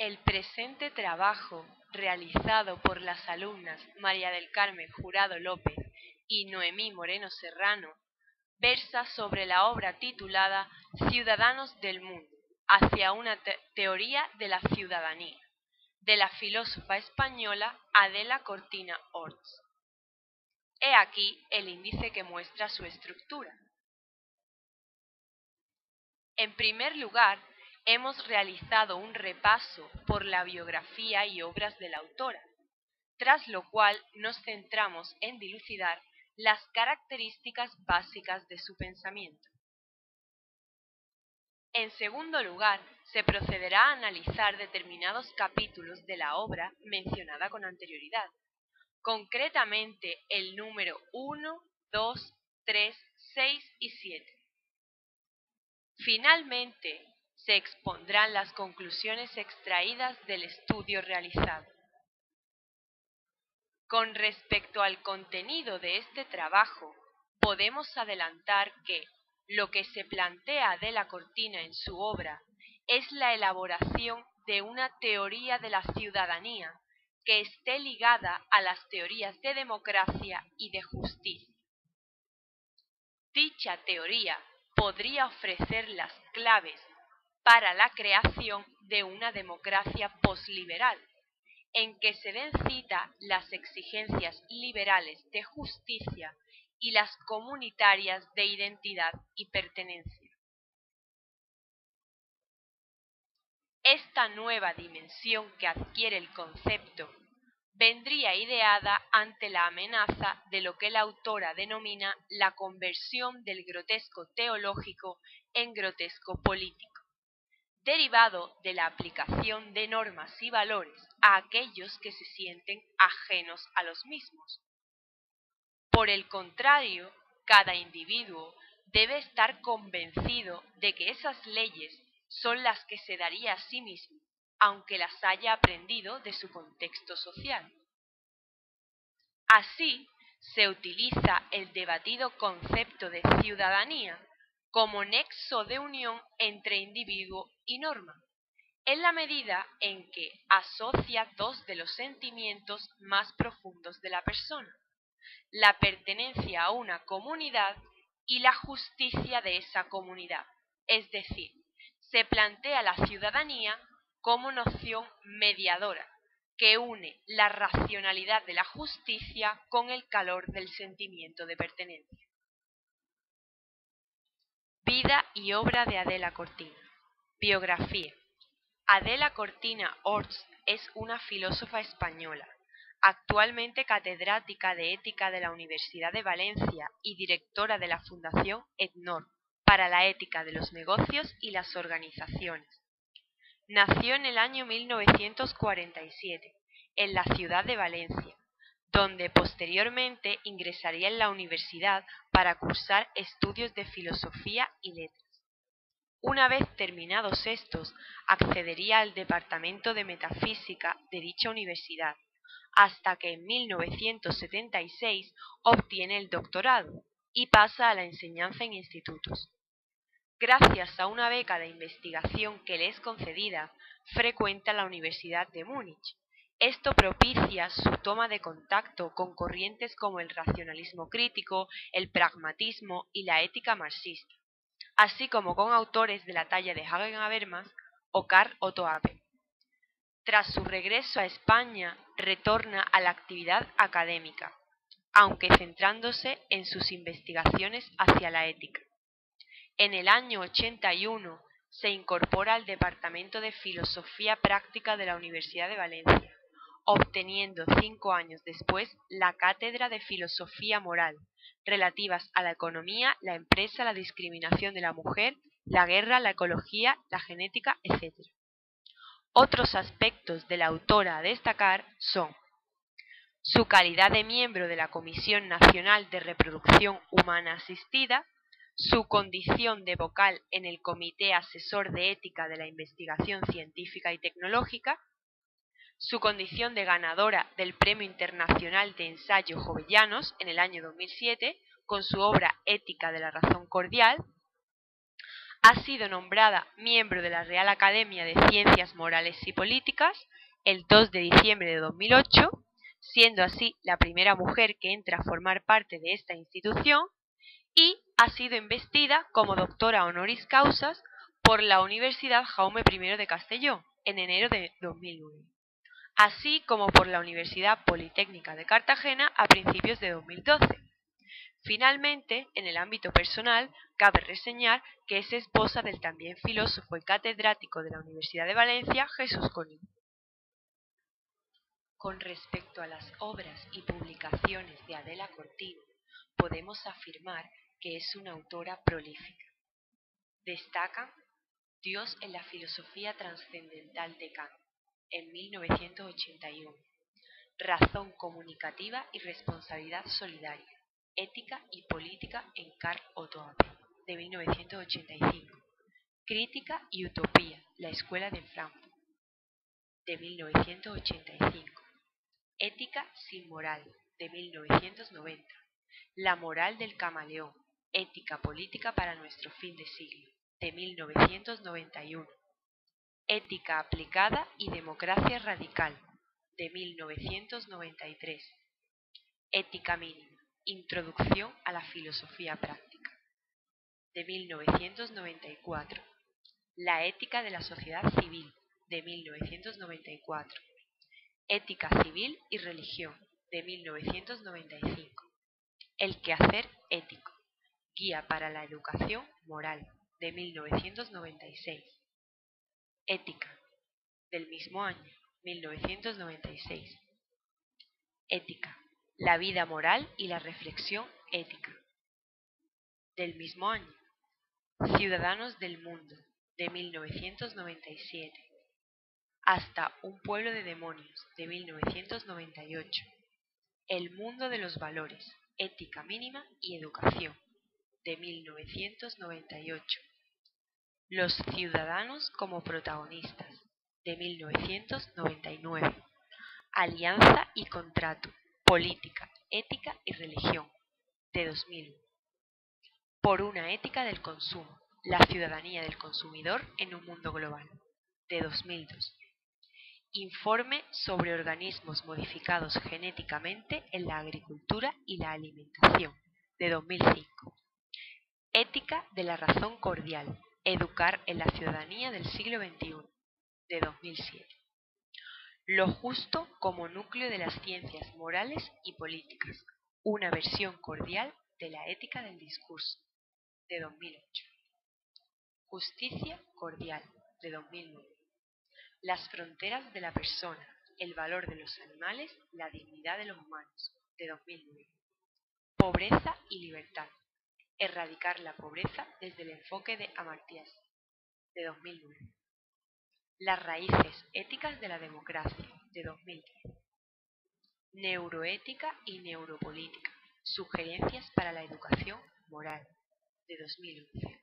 El presente trabajo, realizado por las alumnas María del Carmen Jurado López y Noemí Moreno Serrano, versa sobre la obra titulada Ciudadanos del Mundo, hacia una teoría de la ciudadanía, de la filósofa española Adela Cortina Orts. He aquí el índice que muestra su estructura. En primer lugar, hemos realizado un repaso por la biografía y obras de la autora, tras lo cual nos centramos en dilucidar las características básicas de su pensamiento. En segundo lugar, se procederá a analizar determinados capítulos de la obra mencionada con anterioridad, concretamente el número 1, 2, 3, 6 y 7. Finalmente, se expondrán las conclusiones extraídas del estudio realizado. Con respecto al contenido de este trabajo, podemos adelantar que lo que se plantea Adela Cortina en su obra es la elaboración de una teoría de la ciudadanía que esté ligada a las teorías de democracia y de justicia. Dicha teoría podría ofrecer las claves para la creación de una democracia posliberal, en que se den cita las exigencias liberales de justicia y las comunitarias de identidad y pertenencia. Esta nueva dimensión que adquiere el concepto vendría ideada ante la amenaza de lo que la autora denomina la conversión del grotesco teológico en grotesco político, derivado de la aplicación de normas y valores a aquellos que se sienten ajenos a los mismos. Por el contrario, cada individuo debe estar convencido de que esas leyes son las que se daría a sí mismo, aunque las haya aprendido de su contexto social. Así, se utiliza el debatido concepto de ciudadanía como nexo de unión entre individuo y norma, en la medida en que asocia dos de los sentimientos más profundos de la persona, la pertenencia a una comunidad y la justicia de esa comunidad, es decir, se plantea la ciudadanía como noción mediadora, que une la racionalidad de la justicia con el calor del sentimiento de pertenencia. Vida y obra de Adela Cortina. Biografía. Adela Cortina Orts es una filósofa española, actualmente catedrática de Ética de la Universidad de Valencia y directora de la Fundación ETNOR para la ética de los negocios y las organizaciones. Nació en el año 1947, en la ciudad de Valencia, donde posteriormente ingresaría en la universidad para cursar estudios de filosofía y letras. Una vez terminados estos, accedería al departamento de metafísica de dicha universidad, hasta que en 1976 obtiene el doctorado y pasa a la enseñanza en institutos. Gracias a una beca de investigación que le es concedida, frecuenta la Universidad de Múnich. Esto propicia su toma de contacto con corrientes como el racionalismo crítico, el pragmatismo y la ética marxista, así como con autores de la talla de Jürgen Habermas o Karl Otto Apel. Tras su regreso a España, retorna a la actividad académica, aunque centrándose en sus investigaciones hacia la ética. En el año 81 se incorpora al Departamento de Filosofía Práctica de la Universidad de Valencia, obteniendo 5 años después la cátedra de Filosofía Moral, relativas a la economía, la empresa, la discriminación de la mujer, la guerra, la ecología, la genética, etc. Otros aspectos de la autora a destacar son su calidad de miembro de la Comisión Nacional de Reproducción Humana Asistida, su condición de vocal en el Comité Asesor de Ética de la Investigación Científica y Tecnológica, su condición de ganadora del Premio Internacional de Ensayo Jovellanos en el año 2007 con su obra Ética de la Razón Cordial, Ha sido nombrada miembro de la Real Academia de Ciencias Morales y Políticas el 2 de diciembre de 2008, siendo así la primera mujer que entra a formar parte de esta institución, y ha sido investida como doctora honoris causa por la Universidad Jaume I de Castelló en enero de 2009, así como por la Universidad Politécnica de Cartagena a principios de 2012. Finalmente, en el ámbito personal, cabe reseñar que es esposa del también filósofo y catedrático de la Universidad de Valencia, Jesús Comín. Con respecto a las obras y publicaciones de Adela Cortina, podemos afirmar que es una autora prolífica. Destacan Dios en la filosofía trascendental de Kant, en 1981, Razón comunicativa y responsabilidad solidaria, Ética y política en Karl Otto Appel, de 1985, Crítica y utopía, la escuela de Frankfurt, de 1985, Ética sin moral, de 1990, La moral del camaleón, Ética política para nuestro fin de siglo, de 1991, Ética aplicada y democracia radical, de 1993, Ética mínima, introducción a la filosofía práctica, de 1994, La ética de la sociedad civil, de 1994, Ética civil y religión, de 1995, El quehacer ético, Guía para la educación moral, de 1996, Ética, del mismo año, 1996, Ética, la vida moral y la reflexión ética, del mismo año, Ciudadanos del mundo, de 1997, Hasta un pueblo de demonios, de 1998, El mundo de los valores, ética mínima y educación, de 1998, Los ciudadanos como protagonistas, de 1999, Alianza y contrato, política, ética y religión, de 2001, Por una ética del consumo, la ciudadanía del consumidor en un mundo global, de 2002, Informe sobre organismos modificados genéticamente en la agricultura y la alimentación, de 2005, Ética de la razón cordial, educar en la ciudadanía del siglo XXI, de 2007, Lo justo como núcleo de las ciencias morales y políticas, una versión cordial de la ética del discurso, de 2008, Justicia cordial, de 2009, Las fronteras de la persona, el valor de los animales, la dignidad de los humanos, de 2009, Pobreza y libertad, erradicar la pobreza desde el enfoque de Amartya Sen, de 2009, Las raíces éticas de la democracia, de 2010, Neuroética y neuropolítica, sugerencias para la educación moral, de 2011.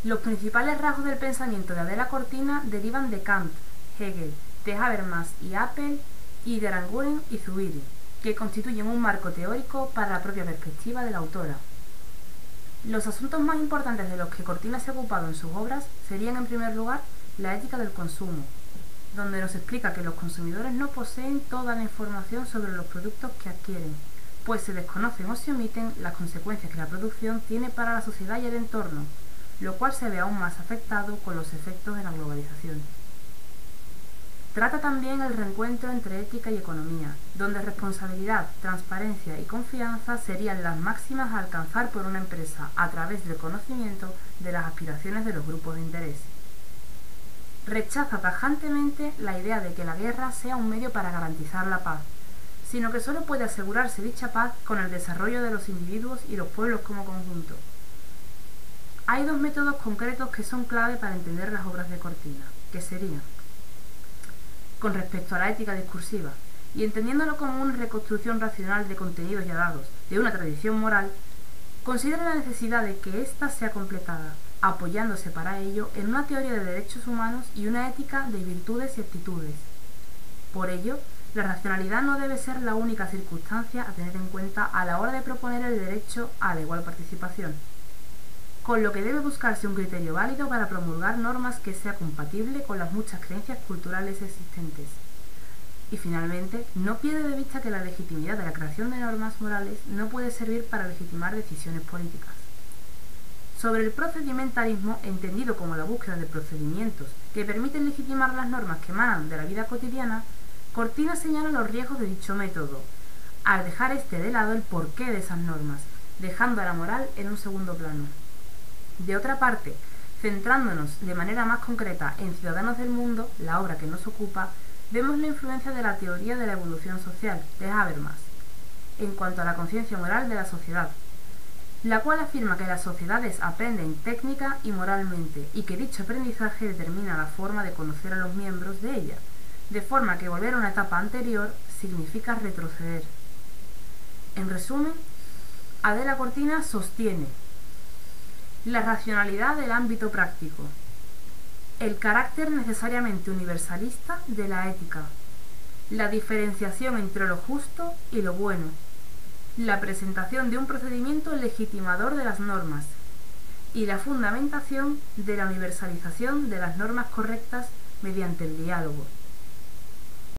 Los principales rasgos del pensamiento de Adela Cortina derivan de Kant, Hegel, de Habermas y Appel, y de Aranguren y Zubiri, que constituyen un marco teórico para la propia perspectiva de la autora. Los asuntos más importantes de los que Cortina se ha ocupado en sus obras serían, en primer lugar, la ética del consumo, donde nos explica que los consumidores no poseen toda la información sobre los productos que adquieren, pues se desconocen o se omiten las consecuencias que la producción tiene para la sociedad y el entorno, lo cual se ve aún más afectado con los efectos de la globalización. Trata también el reencuentro entre ética y economía, donde responsabilidad, transparencia y confianza serían las máximas a alcanzar por una empresa a través del conocimiento de las aspiraciones de los grupos de interés. Rechaza tajantemente la idea de que la guerra sea un medio para garantizar la paz, sino que solo puede asegurarse dicha paz con el desarrollo de los individuos y los pueblos como conjunto. Hay dos métodos concretos que son clave para entender las obras de Cortina, que serían: con respecto a la ética discursiva, y entendiéndolo como una reconstrucción racional de contenidos ya dados de una tradición moral, considera la necesidad de que ésta sea completada, apoyándose para ello en una teoría de derechos humanos y una ética de virtudes y actitudes. Por ello, la racionalidad no debe ser la única circunstancia a tener en cuenta a la hora de proponer el derecho a la igual participación. con lo que debe buscarse un criterio válido para promulgar normas que sea compatible con las muchas creencias culturales existentes. Y finalmente, no pierde de vista que la legitimidad de la creación de normas morales no puede servir para legitimar decisiones políticas. Sobre el procedimentalismo, entendido como la búsqueda de procedimientos que permiten legitimar las normas que emanan de la vida cotidiana, Cortina señala los riesgos de dicho método, al dejar de lado el porqué de esas normas, dejando a la moral en un segundo plano. De otra parte, centrándonos de manera más concreta en Ciudadanos del Mundo, la obra que nos ocupa, vemos la influencia de la teoría de la evolución social de Habermas en cuanto a la conciencia moral de la sociedad, la cual afirma que las sociedades aprenden técnica y moralmente y que dicho aprendizaje determina la forma de conocer a los miembros de ella, de forma que volver a una etapa anterior significa retroceder. En resumen, Adela Cortina sostiene la racionalidad del ámbito práctico, el carácter necesariamente universalista de la ética, la diferenciación entre lo justo y lo bueno, la presentación de un procedimiento legitimador de las normas y la fundamentación de la universalización de las normas correctas mediante el diálogo.